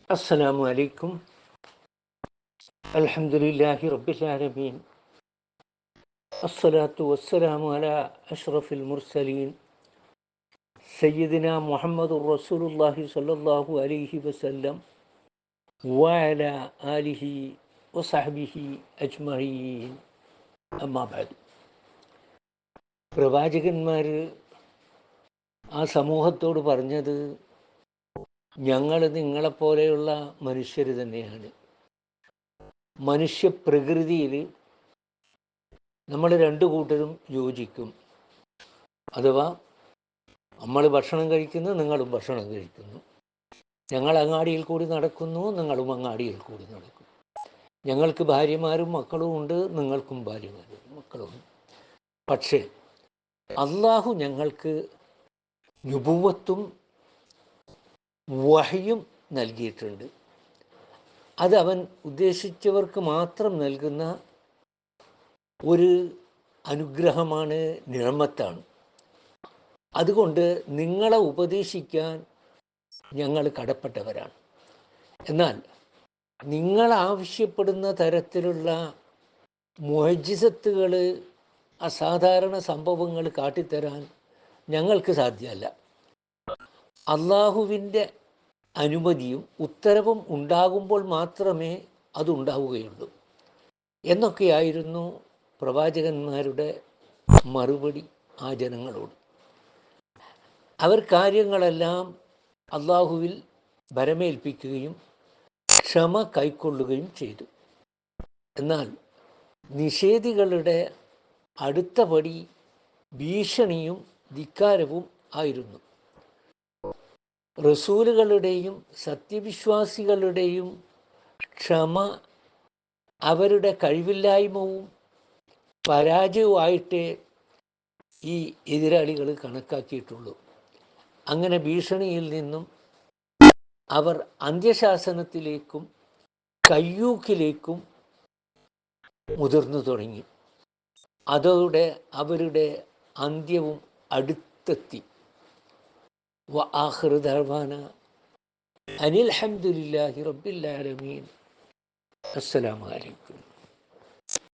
السلام عليكم. الحمد لله رب العالمين. الصلاة والسلام على أشرف المرسلين سيدنا محمد رسول الله صلى الله عليه وسلم وعلى آله وصحبه أجمعين. أما بعد. പ്രവാചകന്മാർ ആ സമൂഹത്തോട് പറഞ്ഞത്, ഞങ്ങൾ നിങ്ങളെപ്പോലെയുള്ള മനുഷ്യർ തന്നെയാണ്. മനുഷ്യപ്രകൃതിയിൽ നമ്മൾ രണ്ടു കൂട്ടരും യോജിക്കും. അഥവാ നമ്മൾ ഭക്ഷണം കഴിക്കുന്നു, നിങ്ങളും ഭക്ഷണം കഴിക്കുന്നു. ഞങ്ങൾ അങ്ങാടിയിൽ കൂടി നടക്കുന്നു, നിങ്ങളും അങ്ങാടിയിൽ കൂടി നടക്കും. ഞങ്ങൾക്ക് ഭാര്യമാരും മക്കളും ഉണ്ട്, നിങ്ങൾക്കും ഭാര്യമാരും മക്കളുമുണ്ട്. പക്ഷേ അള്ളാഹു ഞങ്ങൾക്ക് നുബുവത്തും വഹയും നൽകിയിട്ടുണ്ട്. അത് അവൻ ഉദ്ദേശിച്ചവർക്ക് മാത്രം നൽകുന്ന ഒരു അനുഗ്രഹമാണ്, നിഅമത്താണ്. അതുകൊണ്ട് നിങ്ങളെ ഉപദേശിക്കാൻ ഞങ്ങൾ കടപ്പെട്ടവരാണ്. എന്നാൽ നിങ്ങൾ ആവശ്യപ്പെടുന്ന തരത്തിലുള്ള മുഅ്ജിസത്തുകൾ, അസാധാരണ സംഭവങ്ങൾ കാട്ടിത്തരാൻ ഞങ്ങൾക്ക് സാധ്യമല്ല. അള്ളാഹുവിൻ്റെ അനുമതിയും ഉത്തരവും ഉണ്ടാകുമ്പോൾ മാത്രമേ അതുണ്ടാവുകയുള്ളൂ എന്നൊക്കെയായിരുന്നു പ്രവാചകന്മാരുടെ മറുപടി ആ ജനങ്ങളോട്. അവർ കാര്യങ്ങളെല്ലാം അള്ളാഹുവിൽ ഭരമേൽപ്പിക്കുകയും ക്ഷമ കൈക്കൊള്ളുകയും ചെയ്തു. എന്നാൽ നിഷേധികളുടെ അടുത്ത പടി ഭീഷണിയും ധിക്കാരവും ആയിരുന്നു. റസൂലുകളുടെയും സത്യവിശ്വാസികളുടെയും ക്ഷമ അവരുടെ കഴിവില്ലായ്മവും പരാജയവുമായിട്ടേ ഈ എതിരാളികൾ കണക്കാക്കിയിട്ടുള്ളൂ. അങ്ങനെ ഭീഷണിയിൽ നിന്നും അവർ അന്ത്യശാസനത്തിലേക്കും കയ്യൂക്കിലേക്കും മുതിർന്നു തുടങ്ങി. അതോടെ അവരുടെ അന്ത്യവും അടുത്തെത്തി. വആഖിറു ദഅ്വാന അനിൽ ഹംദുലില്ലാഹി റബ്ബിൽ ആലമീൻ. അസ്സലാമു അലൈക്കും.